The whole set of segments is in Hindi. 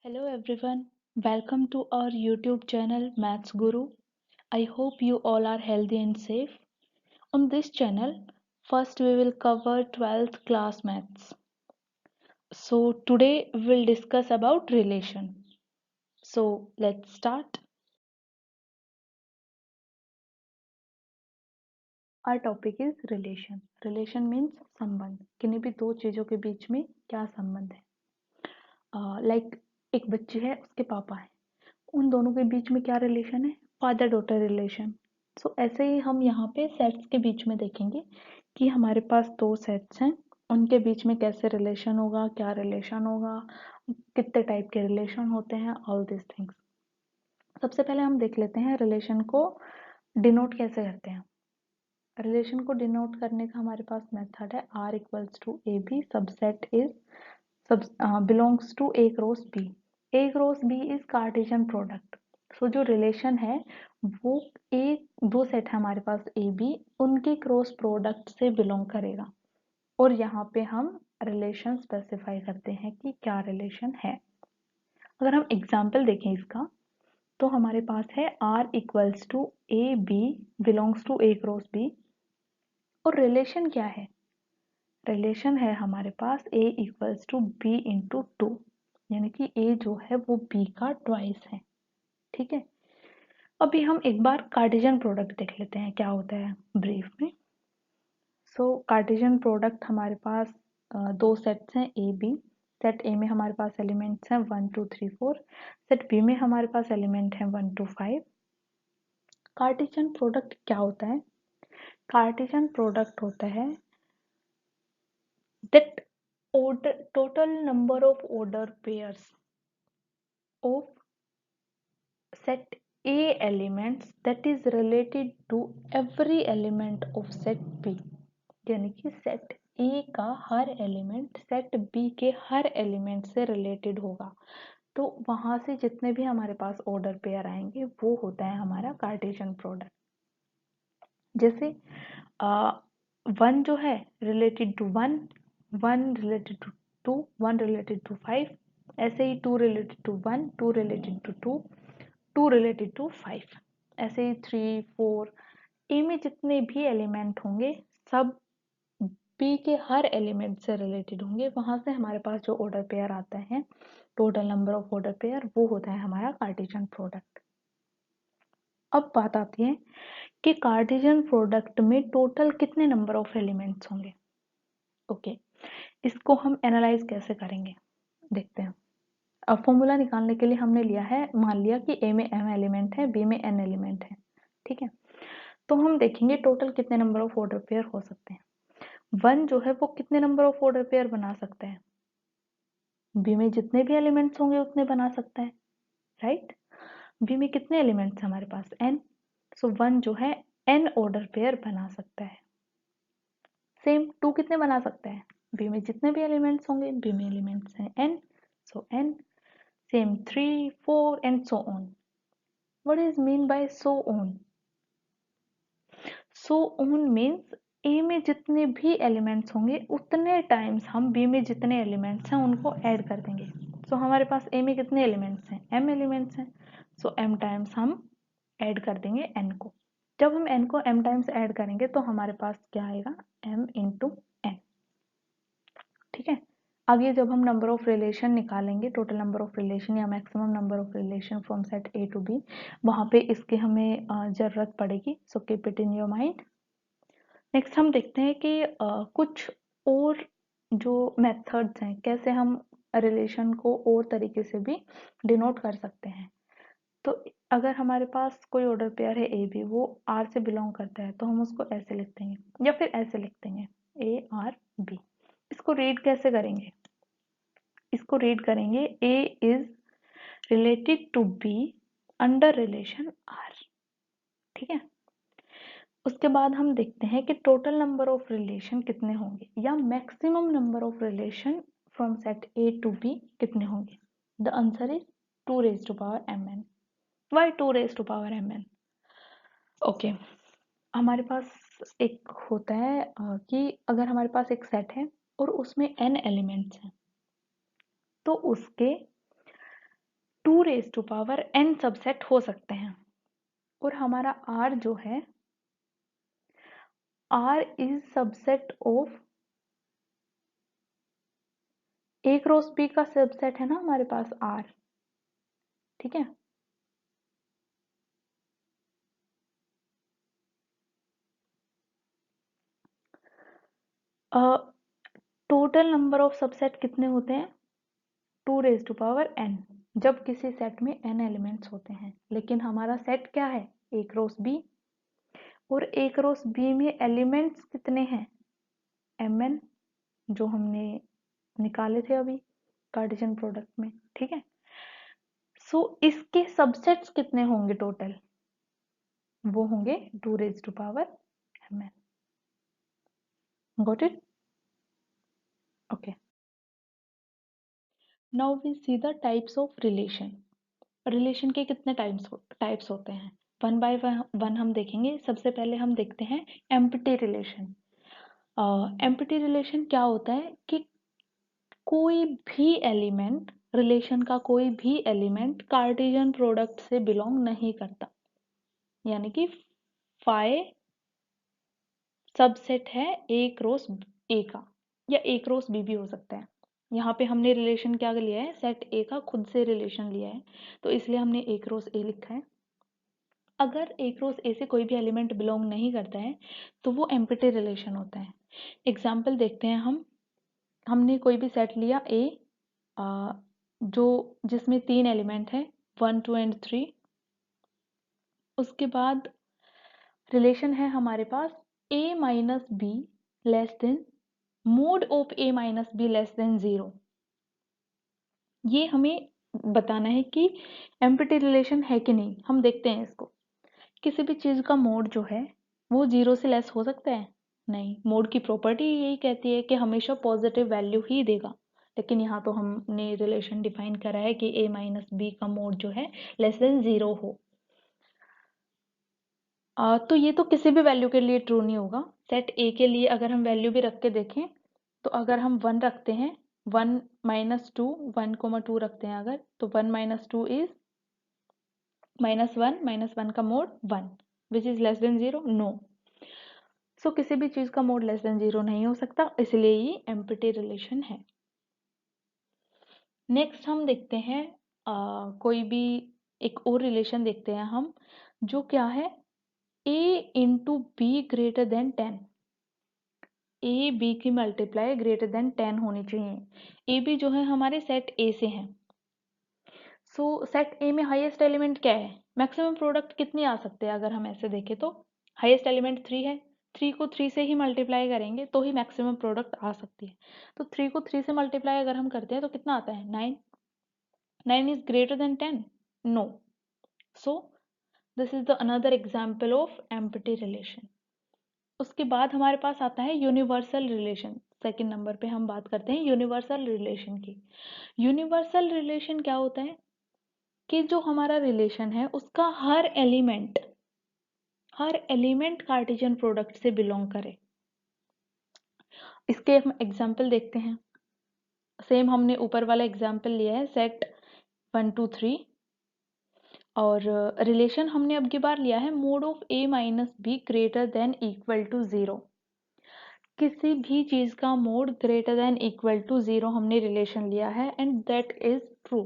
Hello everyone, welcome to our YouTube channel Maths Guru. I hope you all are healthy and safe. On this channel, first we will cover 12th class maths. So today we will discuss about relation. So let's start. Our topic is relation. Relation means संबंध. किन्हीं भी दो चीजों के बीच में क्या संबंध है? लाइक एक बच्ची है, उसके पापा है, उन दोनों के बीच में क्या रिलेशन है? Father daughter relation. सो ऐसे ही हम यहाँ पे सेट्स के बीच में देखेंगे कि हमारे पास दो सेट्स हैं, उनके बीच में कैसे रिलेशन होगा, क्या रिलेशन होगा, कितने टाइप के रिलेशन होते हैं, ऑल दिस थिंग्स. सबसे पहले हम देख लेते हैं रिलेशन को डिनोट कैसे करते हैं. रिलेशन को डिनोट करने का हमारे पास मेथड है R equals to A B subset is belongs to A cross B. A cross B is Cartesian product. So जो रिलेशन है वो दो सेट है हमारे पास ए बी, उनके क्रॉस प्रोडक्ट से बिलोंग करेगा. और यहाँ पे हम रिलेशन स्पेसिफाई करते हैं कि क्या रिलेशन है. अगर हम एग्जाम्पल देखें इसका, तो हमारे पास है R equals to A B belongs to A cross B. और रिलेशन क्या है? रिलेशन है हमारे पास A equals to B into two, यानी कि A जो है वो B का ट्वाइस है. ठीक है. अभी हम एक बार कार्टेशियन प्रोडक्ट देख लेते हैं क्या होता है ब्रीफ में. सो कार्टेशियन प्रोडक्ट हमारे पास दो सेट्स हैं ए बी. सेट ए में हमारे पास एलिमेंट्स हैं 1 2 3 4. सेट बी में हमारे पास एलिमेंट हैं 1 2 5. कार्टेशियन प्रोडक्ट क्या होता है? कार्टेशियन प्रोडक्ट होता है that total number of order pairs of set A elements that is related to every element of set B. यानी कि सेट A का हर एलिमेंट सेट B के हर एलिमेंट से रिलेटेड होगा. तो वहां से जितने भी हमारे पास ऑर्डर पेयर आएंगे वो होता है हमारा कार्टेशियन प्रोडक्ट. जैसे वन जो है related to one, one related to two, one related to five. ऐसे ही two related to one, two related to two, two related to five. ऐसे ही थ्री फोर. ए में जितने भी एलिमेंट होंगे सब बी के हर एलिमेंट से रिलेटेड होंगे. वहां से हमारे पास जो ऑर्डर पेयर आता है, total number of order pair, वो होता है हमारा कार्टेशियन प्रोडक्ट. अब बात आती है कि कार्टेशियन प्रोडक्ट में टोटल कितने नंबर ऑफ एलिमेंट्स होंगे. ओके, इसको हम एनालाइज कैसे करेंगे देखते हैं. अब फॉर्मूला निकालने के लिए हमने लिया है, मान लिया कि ए में m एलिमेंट है, बी में n एलिमेंट है. ठीक है. तो हम देखेंगे टोटल कितने नंबर ऑफ ऑर्डर पेयर हो सकते हैं. वन जो है वो कितने नंबर ऑफ ऑर्डर पेयर बना सकता है? बी में जितने भी एलिमेंट्स होंगे उतने बना सकता है, राइट. बी में कितने एलिमेंट्स हमारे पास? n. सो वन जो है n ऑर्डर पेयर बना सकता है. सेम टू कितने बना सकता है? बी में जितने भी एलिमेंट्स होंगे, बी में एलिमेंट्स हैं n, so n. Same 3 4 and so on. What is mean by so on? So on means A में जितने भी एलिमेंट्स होंगे उतने टाइम्स हम बी में जितने एलिमेंट्स हैं उनको ऐड कर देंगे. सो हमारे पास ए में कितने एलिमेंट्स हैं? m एलिमेंट्स हैं. सो m टाइम्स हम ऐड कर देंगे n को. जब हम n को m टाइम्स ऐड करेंगे तो हमारे पास क्या आएगा? m into n. ठीक है. आगे जब हम नंबर ऑफ रिलेशन निकालेंगे, टोटल नंबर ऑफ रिलेशन या maximum number of relation from set A to B, वहां पे इसके हमें जरूरत पड़ेगी. So keep it in your mind. Next हम देखते हैं कि कुछ और जो मेथड्स हैं, कैसे हम रिलेशन को और तरीके से भी डिनोट कर सकते हैं. तो अगर हमारे पास कोई ऑर्डर पेयर है ए बी, वो आर से बिलोंग करता है, तो हम उसको ऐसे लिख देंगे या फिर ऐसे लिख देंगे ए आर बी. इसको रीड कैसे करेंगे? इसको रीड करेंगे A is related to B under relation R. ठीक है. उसके बाद हम देखते हैं कि टोटल नंबर ऑफ रिलेशन कितने होंगे या maximum number of relation from set A to B कितने होंगे. The answer is 2 raised to power mn. Why 2 raised to power mn? Okay. हमारे पास एक होता है कि अगर हमारे पास एक सेट है और उसमें n एलिमेंट्स हैं, तो उसके 2 raise to power n subset हो सकते हैं और हमारा R जो है R is subset of A cross B का सबसेट है ना हमारे पास R, ठीक है। टोटल नंबर ऑफ सबसेट कितने होते हैं? 2 रेज टू पावर n, जब किसी सेट में n एलिमेंट्स होते हैं। लेकिन हमारा सेट क्या है? A क्रॉस B, और A क्रॉस B में एलिमेंट्स कितने हैं? mn, जो हमने निकाले थे अभी कार्टेशियन प्रोडक्ट में, ठीक है। सो इसके सबसेट्स कितने होंगे टोटल? वो होंगे 2 raise to power mn। Got it? Okay, now we see the types of relation. Relation के कितने टाइप्स होते हैं? वन बाय वन हम देखेंगे। सबसे पहले हम देखते हैं एम्प्टी रिलेशन। एम्प्टी रिलेशन क्या होता है कि कोई भी एलिमेंट, रिलेशन का कोई भी एलिमेंट कार्टेशियन प्रोडक्ट से बिलोंग नहीं करता, यानी कि फाई सबसेट है A क्रॉस A का, या A क्रॉस B भी हो सकता है। यहाँ पे हमने रिलेशन क्या लिया है? सेट A का खुद से रिलेशन लिया है, तो इसलिए हमने A क्रॉस A लिखा है। अगर A क्रॉस A से कोई भी एलिमेंट बिलोंग नहीं करता है तो वो एम्प्टी रिलेशन होता है। एग्जाम्पल देखते हैं हम। हमने कोई भी सेट लिया A, जो जिसमें 3 एलिमेंट है 1 2 एंड 3। उसके बाद रिलेशन है हमारे पास A minus B less then mode of A minus B less than 0। ये हमें बताना है कि एम्प्टी रिलेशन है कि नहीं। हम देखते हैं इसको। किसी भी चीज़ का मोड जो है वो 0 से लेस हो सकता है? नहीं। मोड की प्रॉपर्टी यही कहती है कि हमेशा पॉजिटिव वैल्यू ही देगा। लेकिन यहाँ तो हमने रिलेशन डिफाइन करा है कि A माइनस बी का मोड जो है लेस देन 0 हो। तो ये तो किसी भी वैल्यू के लिए ट्रू नहीं होगा। सेट A के लिए अगर हम वैल्यू भी रख के देखें तो अगर हम 1 रखते हैं, 1 माइनस 2, 1,2 रखते हैं अगर, तो 1 माइनस 2 इज -1, -1 का mod 1 which is less than 0, no. So किसी भी चीज का मोड लेस देन 0 नहीं हो सकता, इसलिए ये एम्प्टी रिलेशन है। नेक्स्ट हम देखते हैं कोई भी एक और रिलेशन देखते हैं हम, जो क्या है? A into B greater than 10। A B की मल्टीप्लाई ग्रेटर देन 10 होनी चाहिए। ए बी जो है हमारे सेट ए से हैं। सो सेट ए में हाईएस्ट एलिमेंट क्या है? मैक्सिमम प्रोडक्ट कितनी आ सकते हैं? अगर हम ऐसे देखें तो हाईएस्ट एलिमेंट 3 है। 3 को 3 से ही मल्टीप्लाई करेंगे तो ही मैक्सिमम प्रोडक्ट आ सकती है। तो 3 को 3 से मल्टीप्लाई अगर हम करते हैं तो कितना आता है? 9। 9 is greater than 10? No. So this is the another example of empty relation. उसके बाद हमारे पास आता है यूनिवर्सल रिलेशन। सेकंड नंबर पे हम बात करते हैं यूनिवर्सल रिलेशन की। यूनिवर्सल रिलेशन क्या होता है कि जो हमारा रिलेशन है उसका हर एलिमेंट कार्टेशियन प्रोडक्ट से बिलोंग करे। इसके हम एग्जाम्पल देखते हैं। सेम हमने ऊपर वाला एग्जाम्पल लिया है सेट 1 2 3, और रिलेशन हमने अब की बार लिया है mod of A minus B greater than equal to 0। किसी भी चीज का mod greater than equal to 0 हमने रिलेशन लिया है, एंड दैट इज ट्रू।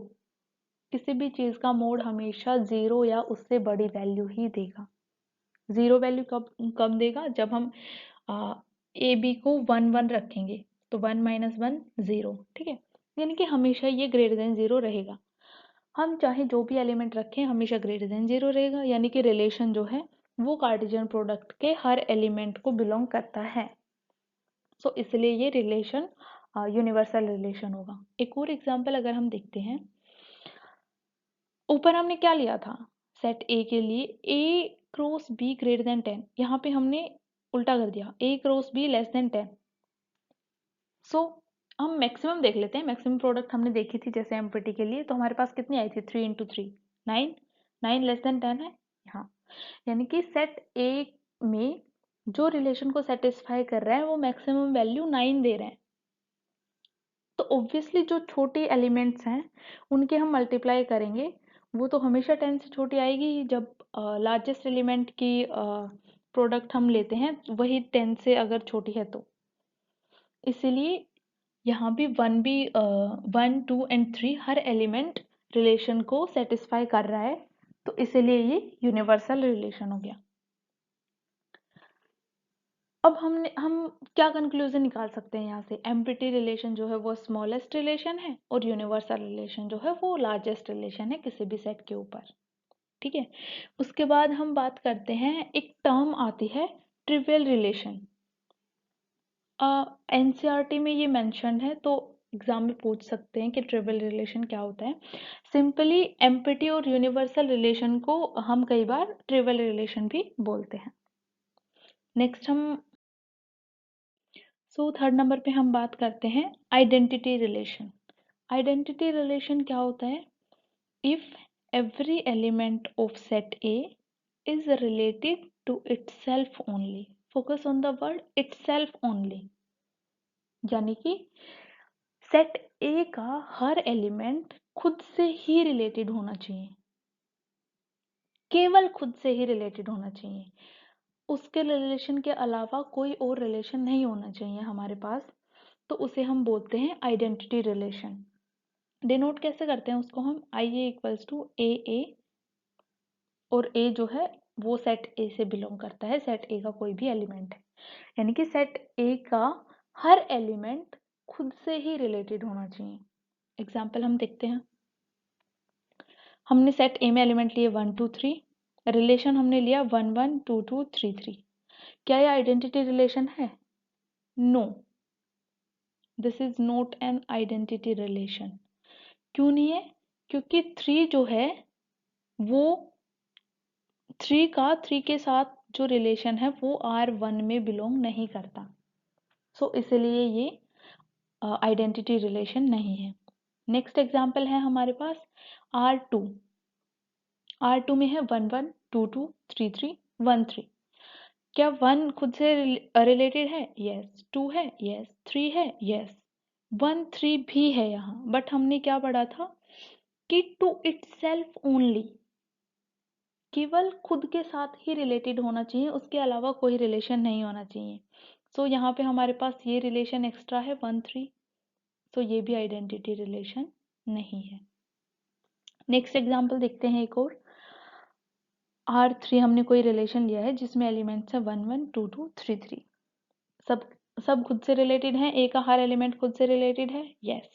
किसी भी चीज का मोड हमेशा 0 या उससे बड़ी वैल्यू ही देगा। 0 वैल्यू कब देगा? जब हम ए बी को 1 1 रखेंगे, तो 1 माइनस 1 0, ठीक है। यानी कि हमेशा ये ग्रेटर देन 0 रहेगा। हम चाहे जो भी एलिमेंट रखें हमेशा ग्रेटर देन 0 रहेगा, यानी कि रिलेशन जो है वो कार्टेशियन प्रोडक्ट के हर एलिमेंट को बिलोंग करता है। सो इसलिए ये रिलेशन यूनिवर्सल रिलेशन होगा। एक और एग्जांपल अगर हम देखते हैं, ऊपर हमने क्या लिया था सेट ए के लिए? ए क्रॉस बी ग्रेटर देन 10। यहाँ पे हमने उल्टा कर दिया, ए क्रॉस बी लेस देन 10। सो हम मैक्सिमम देख लेते हैं। मैक्सिमम प्रोडक्ट हमने देखी थी जैसे एम्प्टी के लिए, तो हमारे पास कितनी आई थी? 3 इंटू 3 9। 9 लेस देन 10 है यहाँ, यानी कि सेट ए में जो रिलेशन को सेटिस्फाई कर रहा है वो मैक्सिमम वैल्यू 9 दे रहे हैं। तो ऑब्वियसली जो छोटी एलिमेंट्स हैं उनके हम मल्टीप्लाई करेंगे, वो तो हमेशा 10 से छोटी आएगी ही। जब लार्जेस्ट एलिमेंट की प्रोडक्ट हम लेते हैं वही 10 से अगर छोटी है तो, इसीलिए यहाँ भी 1 2 एंड 3 हर एलिमेंट रिलेशन को सेटिस्फाई कर रहा है, तो इसीलिए ये यूनिवर्सल रिलेशन हो गया। अब हम क्या कंक्लूजन निकाल सकते हैं यहाँ से? एम्प्टी रिलेशन जो है वो स्मॉलेस्ट रिलेशन है और यूनिवर्सल रिलेशन जो है वो लार्जेस्ट रिलेशन है किसी भी सेट के ऊपर। ठीक है, उसके बाद हम बात करते हैं, एक टर्म आती है ट्रिवियल रिलेशन। एनसीईआरटी में ये मेंशन है, तो एग्जाम में पूछ सकते हैं कि ट्रिवियल रिलेशन क्या होता है। सिंपली एम्प्टी और यूनिवर्सल रिलेशन को हम कई बार ट्रिवियल रिलेशन भी बोलते हैं। नेक्स्ट हम थर्ड नंबर पे हम बात करते हैं आइडेंटिटी रिलेशन। आइडेंटिटी रिलेशन क्या होता है? If every element of set A is related to itself only. Focus on the word itself only, यानी कि सेट ए का हर एलिमेंट खुद से ही रिलेटेड होना चाहिए, केवल खुद से ही रिलेटेड होना चाहिए, उसके रिलेशन के अलावा कोई और रिलेशन नहीं होना चाहिए हमारे पास, तो उसे हम बोलते हैं आइडेंटिटी रिलेशन। डिनोट कैसे करते हैं उसको? हम आई ए इक्वल्स टू ए, और ए जो है वो सेट ए से बिलोंग करता है, सेट ए का कोई भी एलिमेंट है, यानी कि सेट ए का हर एलिमेंट खुद से ही रिलेटेड होना चाहिए। एग्जाम्पल हम देखते हैं, हमने सेट ए में एलिमेंट लिए 1 2 3, रिलेशन हमने लिया 1 1 2 2 3 3। क्या ये आइडेंटिटी रिलेशन है? No, this is not an identity relation. क्यों नहीं है? क्योंकि 3 जो है वो 3 के साथ जो रिलेशन है वो R1 में बिलोंग नहीं करता, सो इसलिए ये आइडेंटिटी रिलेशन नहीं है। नेक्स्ट एग्जाम्पल है हमारे पास R2। R2 में है 1 1 2 2 3 3 1 3। क्या 1 खुद से रिलेटेड है? यस। 2 है? यस। 3 है? यस। 1 3 भी है यहाँ, बट हमने क्या पढ़ा था कि टू इटसेल्फ ओनली, केवल खुद के साथ ही रिलेटेड होना चाहिए, उसके अलावा कोई रिलेशन नहीं होना चाहिए। सो यहाँ पे हमारे पास ये रिलेशन एक्स्ट्रा है 1 3, सो ये भी आइडेंटिटी रिलेशन नहीं है। नेक्स्ट एग्जाम्पल देखते हैं एक और। R3 हमने कोई रिलेशन लिया है जिसमें एलिमेंट्स है 1 1 2 2 3 3। सब खुद से रिलेटेड है, ए का हर एलिमेंट खुद से रिलेटेड है, यस।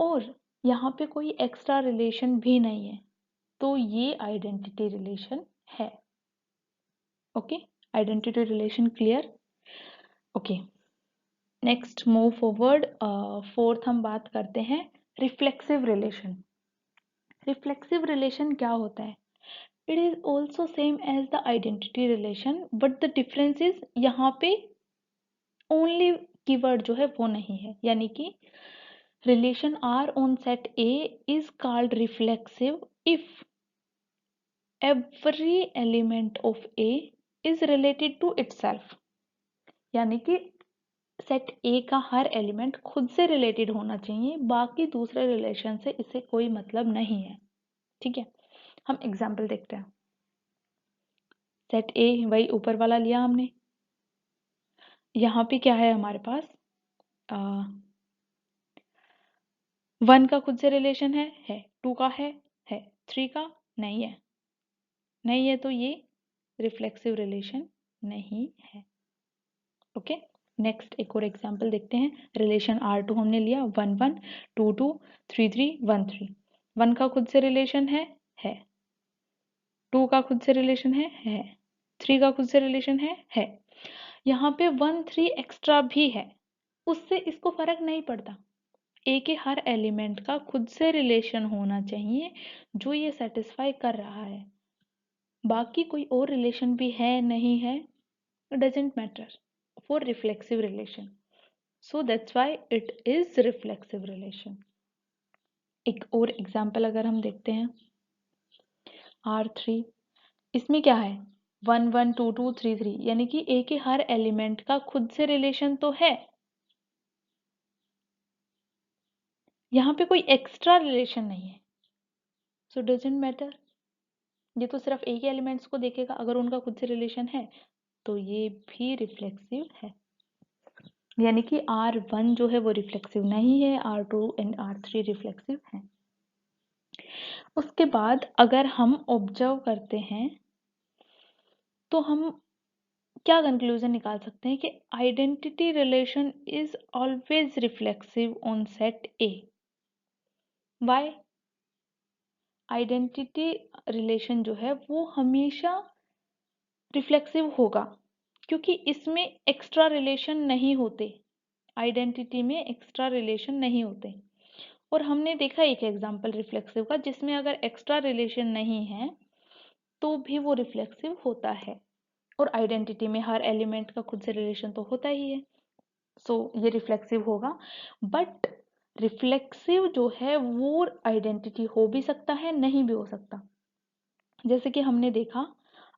और यहाँ पे कोई एक्स्ट्रा रिलेशन भी नहीं है, तो ये आइडेंटिटी रिलेशन है। Okay, identity relation clear? Okay, next move forward. Fourth हम बात करते हैं रिफ्लेक्सिव रिलेशन। रिफ्लेक्सिव रिलेशन क्या होता है? It is also same as the identity relation, but the difference is यहाँ पे ओनली कीवर्ड जो है वो नहीं है, यानी कि relation R on set A is called reflexive if every element of A is related to itself। यानी कि सेट A का हर एलिमेंट खुद से रिलेटेड होना चाहिए, बाकी दूसरे रिलेशन से इसे कोई मतलब नहीं है। ठीक है, हम एग्जाम्पल देखते हैं। सेट A वही ऊपर वाला लिया हमने, यहाँ पे क्या है हमारे पास? 1 का खुद से रिलेशन है। 2 का है 3 का नहीं है, तो ये रिफ्लेक्सिव रिलेशन नहीं है। ओके, नेक्स्ट एक और एग्जांपल देखते हैं। रिलेशन R2 हमने लिया 1 1 2 2 3 3 1 3। 1 का खुद से रिलेशन है 2 का खुद से रिलेशन है 3 का खुद से रिलेशन है। यहाँ पे 1 3 एक्स्ट्रा भी है, उससे इसको फर्क नहीं पड़ता। ए के हर एलिमेंट का खुद से रिलेशन होना चाहिए जो ये सेटिस्फाई कर रहा है, बाकी कोई और रिलेशन भी है नहीं है, it doesn't matter for reflexive relation, so that's why it is reflexive relation। एक और एग्जांपल अगर हम देखते हैं R3, इसमें क्या है 1 1 2 2 3 3, यानी कि ए के हर एलिमेंट का खुद से रिलेशन तो है, यहाँ पे कोई एक्स्ट्रा रिलेशन नहीं है, सो डजंट मैटर। ये तो सिर्फ एक ही एलिमेंट्स को देखेगा, अगर उनका खुद से रिलेशन है तो ये भी रिफ्लेक्सिव है। यानी कि R1 जो है वो रिफ्लेक्सिव नहीं है, R2 एंड R3 रिफ्लेक्सिव हैं। उसके बाद अगर हम ऑब्जर्व करते हैं तो हम क्या कंक्लूजन निकाल सकते हैं कि identity relation is always reflexive on set A. Why? Identity relation जो है वो हमेशा रिफ्लेक्सिव होगा क्योंकि इसमें एक्स्ट्रा रिलेशन नहीं होते, आइडेंटिटी में एक्स्ट्रा रिलेशन नहीं होते। और हमने देखा एक एग्जांपल रिफ्लेक्सिव का जिसमें अगर एक्स्ट्रा रिलेशन नहीं है तो भी वो रिफ्लेक्सिव होता है। और आइडेंटिटी में हर एलिमेंट का खुद से रिलेशन तो होता ही है, सो ये रिफ्लेक्सिव होगा। बट रिफ्लेक्सिव जो है वो आइडेंटिटी हो भी सकता है, नहीं भी हो सकता। जैसे कि हमने देखा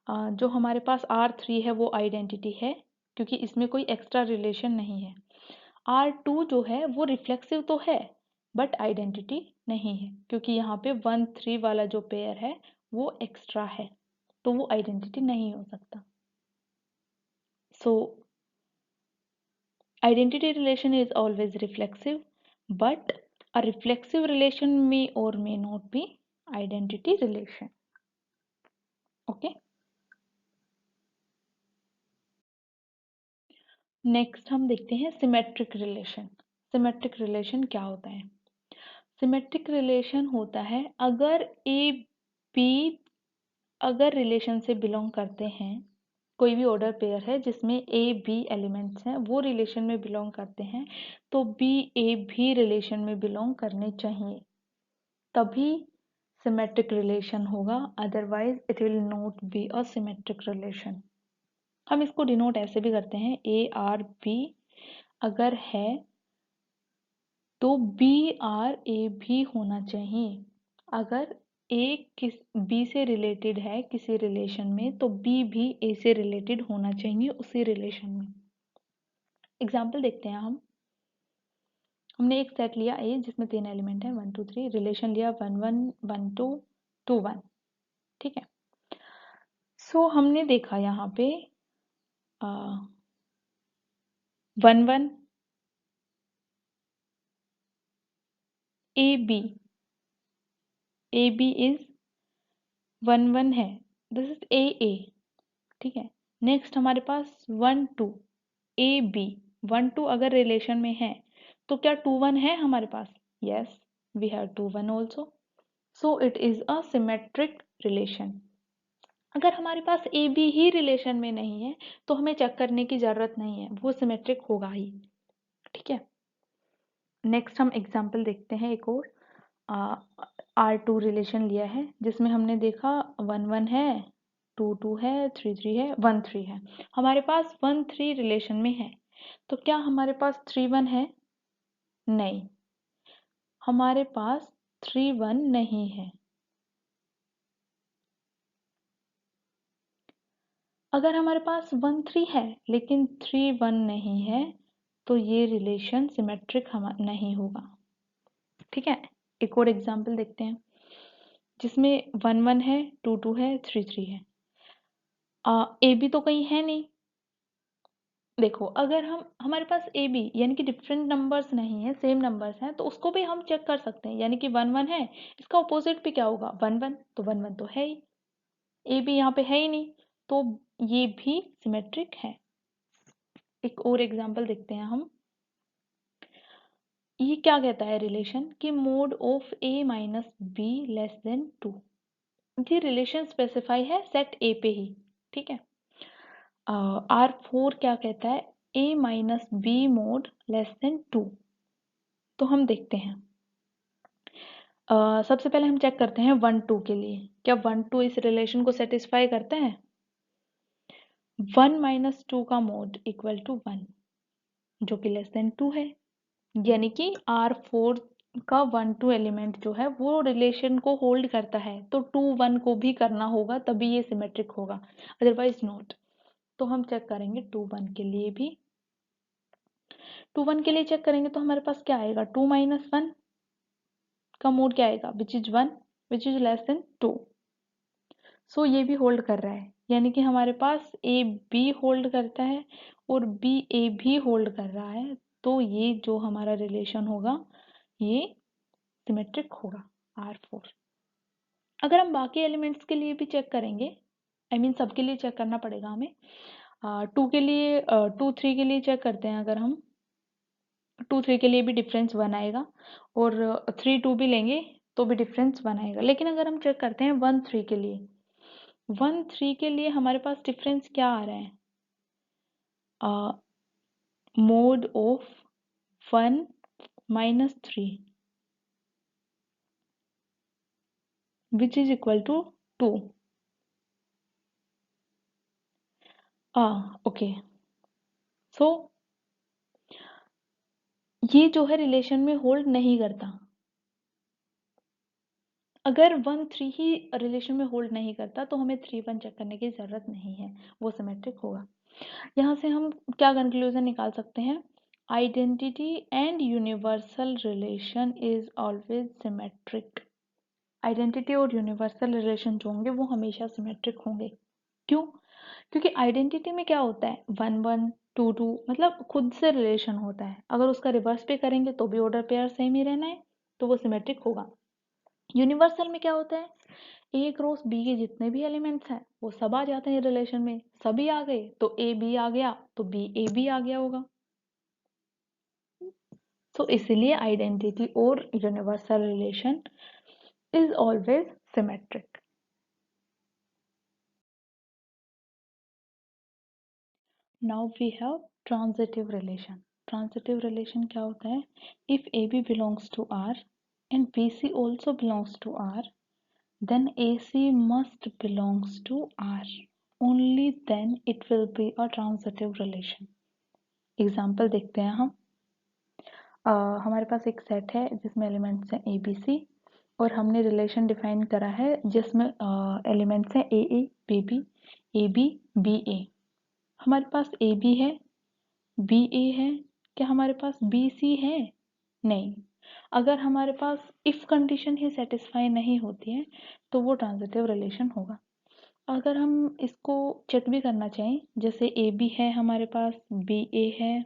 जो हमारे पास R3 है वो आइडेंटिटी है क्योंकि इसमें कोई एक्स्ट्रा रिलेशन नहीं है। R2 जो है वो रिफ्लेक्सिव तो है बट आइडेंटिटी नहीं है क्योंकि यहाँ पे 1 3 वाला जो पेयर है वो एक्स्ट्रा है, तो वो आइडेंटिटी नहीं हो सकता। सो identity relation is always reflexive, but a reflexive relation may or may not be identity relation. Okay. Next हम देखते हैं सिमेट्रिक रिलेशन। सिमेट्रिक रिलेशन क्या होता है? सिमेट्रिक रिलेशन होता है अगर ए बी अगर रिलेशन से बिलोंग करते हैं, कोई भी ऑर्डर पेयर है जिसमें ए बी एलिमेंट्स हैं वो रिलेशन में बिलोंग करते हैं, तो बी ए भी रिलेशन में बिलोंग करने चाहिए, तभी सिमेट्रिक रिलेशन होगा, otherwise it will not be a symmetric relation. हम इसको डिनोट ऐसे भी करते हैं, ए आर बी अगर है तो बी आर ए भी होना चाहिए। अगर ए किस बी से रिलेटेड है किसी रिलेशन में तो बी भी ए से रिलेटेड होना चाहिए उसी रिलेशन में। एग्जाम्पल देखते हैं हम। हमने एक सेट लिया ए जिसमें 3 एलिमेंट है 1 2 3, रिलेशन लिया 1 1 1 2 2 1, ठीक है। सो हमने देखा यहाँ पे 1 1 ए बी इज 1 1 है, दिस इज ए, ठीक है। नेक्स्ट हमारे पास 1 2 ए बी, 1 2 अगर रिलेशन में है तो क्या 2 1 है हमारे पास? Yes, we have 2 1 also, so it is a symmetric relation. अगर हमारे पास ए बी ही रिलेशन में नहीं है तो हमें चेक करने की जरूरत नहीं है, वो सिमेट्रिक होगा ही, ठीक है। नेक्स्ट हम एग्जाम्पल देखते हैं एक और। R2 रिलेशन लिया है जिसमें हमने देखा 1 1 है 2 2 है 3 3 है 1 3 है। हमारे पास 1 3 रिलेशन में है तो क्या हमारे पास 3 1 है? नहीं, हमारे पास 3 1 नहीं है। अगर हमारे पास 1 3 है लेकिन 3 1 नहीं है तो ये रिलेशन सिमेट्रिक नहीं होगा, ठीक है। एक और एग्जाम्पल देखते हैं जिसमें 1 1 है 2 2 है 3 3 है। ए बी तो कहीं है नहीं। देखो अगर हम हमारे पास ए बी यानी कि डिफरेंट नंबर्स नहीं है, सेम नंबर्स हैं, तो उसको भी हम चेक कर सकते हैं। यानी कि 1 1 है, इसका ऑपोजिट भी क्या होगा? 1 1, तो 1 1 तो है ही, ए बी यहाँ पे है ही नहीं, तो ये भी सिमेट्रिक है। एक और एग्जांपल देखते हैं हम। ये क्या कहता है रिलेशन कि mod of A minus B less than 2। ये रिलेशन स्पेसिफाई है सेट ए पे ही, ठीक है। R4 क्या कहता है? a minus B mod less than 2। तो हम देखते हैं। सबसे पहले हम चेक करते हैं 1 2 के लिए, क्या 1 2 इस रिलेशन को सेटिस्फाई करता है? 1 माइनस 2 का मोड इक्वल टू 1 जो कि लेस देन 2 है, यानी कि R4 का 1 2 एलिमेंट जो है वो रिलेशन को होल्ड करता है, तो 2 1 को भी करना होगा तभी ये सिमेट्रिक होगा, अदरवाइज नॉट। तो हम चेक करेंगे 2 1 के लिए भी। 2 1 के लिए चेक करेंगे तो हमारे पास क्या आएगा? 2 माइनस 1 का मोड क्या आएगा, which is 1 which is less than 2। सो ये भी होल्ड कर रहा है, यानी कि हमारे पास ए बी होल्ड करता है और बी ए भी होल्ड कर रहा है, तो ये जो हमारा रिलेशन होगा ये सिमेट्रिक होगा R4। अगर हम बाकी एलिमेंट्स के लिए भी चेक करेंगे, आई मीन सबके लिए चेक करना पड़ेगा हमें, 2 के लिए 2 3 के लिए चेक करते हैं, अगर हम 2 3 के लिए भी डिफरेंस 1 आएगा और 3 2 भी लेंगे तो भी डिफरेंस 1 आएगा। लेकिन अगर हम चेक करते हैं 1 3 के लिए, 1 3 के लिए हमारे पास डिफरेंस क्या आ रहा है, mod of 1 minus 3 which is equal to 2। Okay, so ये जो है रिलेशन में होल्ड नहीं करता। अगर 1 3 ही रिलेशन में होल्ड नहीं करता तो हमें 3 1 चेक करने की ज़रूरत नहीं है, वो सिमेट्रिक होगा। यहाँ से हम क्या कंक्लूजन निकाल सकते हैं, identity and universal relation is always symmetric. Identity और यूनिवर्सल रिलेशन जो होंगे वो हमेशा सिमेट्रिक होंगे। क्यों? क्योंकि आइडेंटिटी में क्या होता है, 1 1 2 2, मतलब खुद से रिलेशन होता है, अगर उसका रिवर्स पे करेंगे तो भी ऑर्डर पेयर सेम ही रहना है, तो वो सिमेट्रिक होगा। यूनिवर्सल में क्या होता है, ए क्रॉस बी के जितने भी एलिमेंट्स हैं वो सब आ जाते हैं रिलेशन में, सभी आ गए तो ए बी आ गया तो बी ए बी आ गया होगा। तो इसलिए आइडेंटिटी और universal relation is always symmetric. Now we have transitive relation. Transitive relation क्या होता है, if A B belongs to R and B C also belongs to R, then AC must belongs to R. Only then it will be a transitive relation. Example देखते हैं हम। हमारे पास एक सेट है जिसमें एलिमेंट्स हैं ए बी सी और हमने रिलेशन डिफाइन करा है जिसमें एलिमेंट्स हैं ए बी बी ए। हमारे पास ए बी है, बी ए है, क्या हमारे पास बी सी है? नहीं। अगर हमारे पास इफ कंडीशन ही सेटिस्फाई नहीं होती है तो वो ट्रांजिटिव रिलेशन होगा। अगर हम इसको चेक भी करना चाहें, जैसे ए बी है हमारे पास, बी ए है,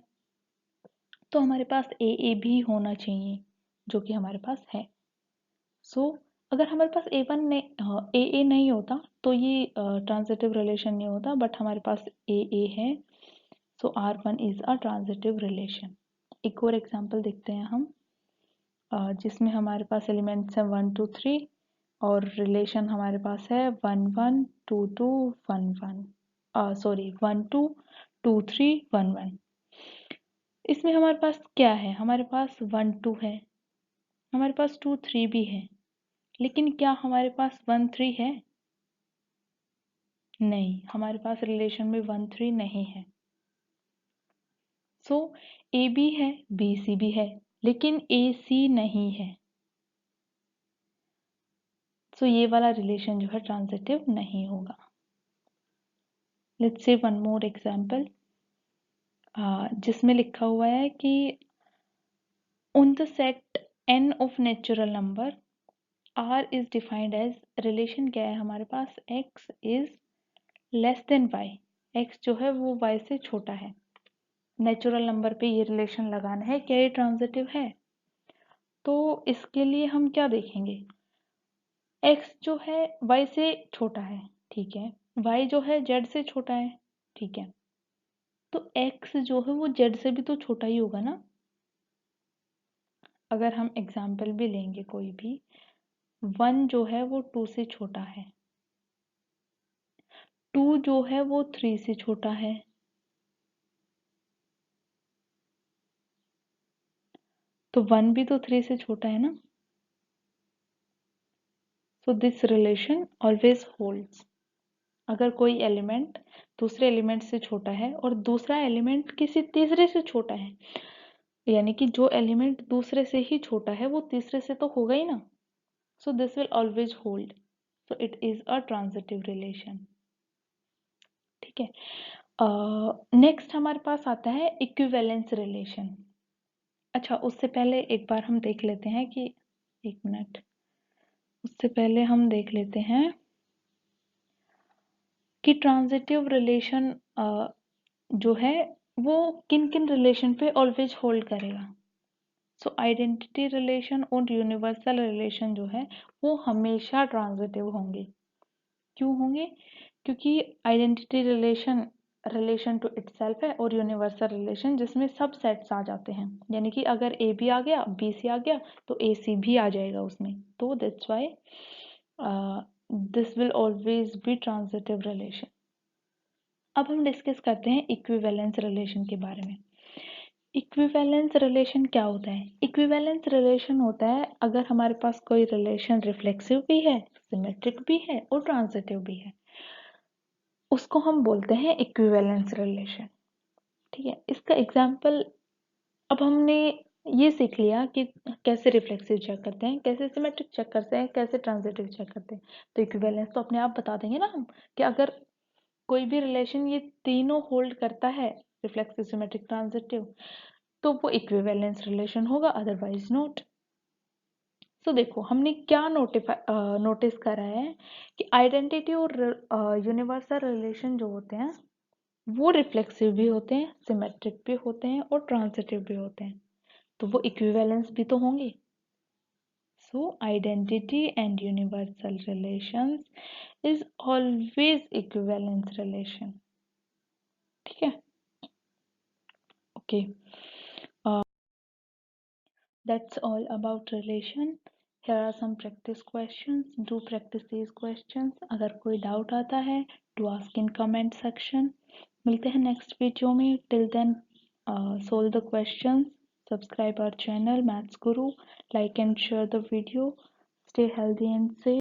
तो हमारे पास ए भी होना चाहिए जो कि हमारे पास है। सो अगर हमारे पास ए नहीं होता तो ये ट्रांजिटिव रिलेशन नहीं होता, बट हमारे पास ए है, सो R1 is a transitive relation. एक और एग्जांपल देखते हैं हम, जिसमें हमारे पास एलिमेंट्स हैं 1 2 3 और रिलेशन हमारे पास है 1 1 2 2 1 1, सॉरी 1 2 2 3 1 1। इसमें हमारे पास क्या है, हमारे पास 1 2 है, हमारे पास 2 3 भी है, लेकिन क्या हमारे पास 1 3 है? नहीं, हमारे पास रिलेशन में 1 3 नहीं है। सो ए बी है, बी सी भी है, लेकिन ए सी नहीं है। सो ये वाला रिलेशन जो है ट्रांजिटिव नहीं होगा। Let's say one more example, जिसमें लिखा हुआ है कि on the set n of natural number r is defined as, relation क्या है हमारे पास, x is less than y, x जो है वो y से छोटा है। नेचुरल नंबर पे ये रिलेशन लगाना है, क्या ये ट्रांजिटिव है? तो इसके लिए हम क्या देखेंगे, x जो है y से छोटा है, ठीक है, y जो है z से छोटा है, ठीक है, तो x जो है वो z से भी तो छोटा ही होगा ना। अगर हम एग्जाम्पल भी लेंगे कोई भी, 1 जो है वो 2 से छोटा है, 2 जो है वो 3 से छोटा है, तो 1 भी तो 3 से छोटा है ना। So this relation always holds. अगर कोई एलिमेंट दूसरे एलिमेंट से छोटा है और दूसरा एलिमेंट किसी तीसरे से छोटा है, यानी कि जो एलिमेंट दूसरे से ही छोटा है वो तीसरे से तो होगा ही ना, so this will always hold, so it is a transitive relation. ठीक है, नेक्स्ट हमारे पास आता है इक्विवेलेंस रिलेशन। अच्छा, उससे पहले एक बार हम देख लेते हैं कि एक मिनट, उससे पहले हम देख लेते हैं कि ट्रांजिटिव रिलेशन जो है वो किन किन रिलेशन पे ऑलवेज होल्ड करेगा। सो आइडेंटिटी रिलेशन और यूनिवर्सल रिलेशन जो है वो हमेशा ट्रांजिटिव होंगे। क्यों होंगे? क्योंकि आइडेंटिटी रिलेशन टू इटसेल्फ है और यूनिवर्सल रिलेशन जिसमें सब सेट्स आ जाते हैं, यानी कि अगर ए बी आ गया, बी सी आ गया, तो ए सी भी आ जाएगा उसमें। तो that's why this will always be transitive relation. अब हम डिस्कस करते हैं इक्विवेलेंस रिलेशन के बारे में। इक्विवेलेंस रिलेशन क्या होता है? इक्विवेलेंस रिलेशन होता है अगर हमारे पास कोई रिलेशन रिफ्लेक्सिव भी है, सिमेट्रिक भी है और ट्रांजिटिव भी है, उसको हम बोलते हैं इक्विवेलेंस रिलेशन। ठीक है, इसका एग्जाम्पल अब हमने ये सीख लिया कि कैसे रिफ्लेक्सिव चेक करते हैं, कैसे सिमेट्रिक चेक करते हैं, कैसे ट्रांजिटिव चेक करते हैं। तो इक्विवेलेंस तो अपने आप बता देंगे ना हम, कि अगर कोई भी रिलेशन ये तीनों होल्ड करता है, रिफ्लेक्सिव, सिमेट्रिक, ट्रांजिटिव, तो वो इक्विवेलेंस रिलेशन होगा, अदरवाइज नॉट। तो देखो हमने क्या नोटिस करा है कि आइडेंटिटी और यूनिवर्सल रिलेशन जो होते हैं वो रिफ्लेक्सिव भी होते हैं, सिमेट्रिक भी होते हैं और ट्रांजिटिव भी होते हैं, तो वो इक्विवेलेंस भी तो होंगे। सो identity and universal relations is always equivalence relation. ठीक है, okay, that's all about relation. Here are some practice questions. Do practice these questions. अगर कोई doubt आता है to ask in comment section. मिलते हैं next video में. Till then, solve the questions. Subscribe our channel Maths Guru. Like and share the video. Stay healthy and safe.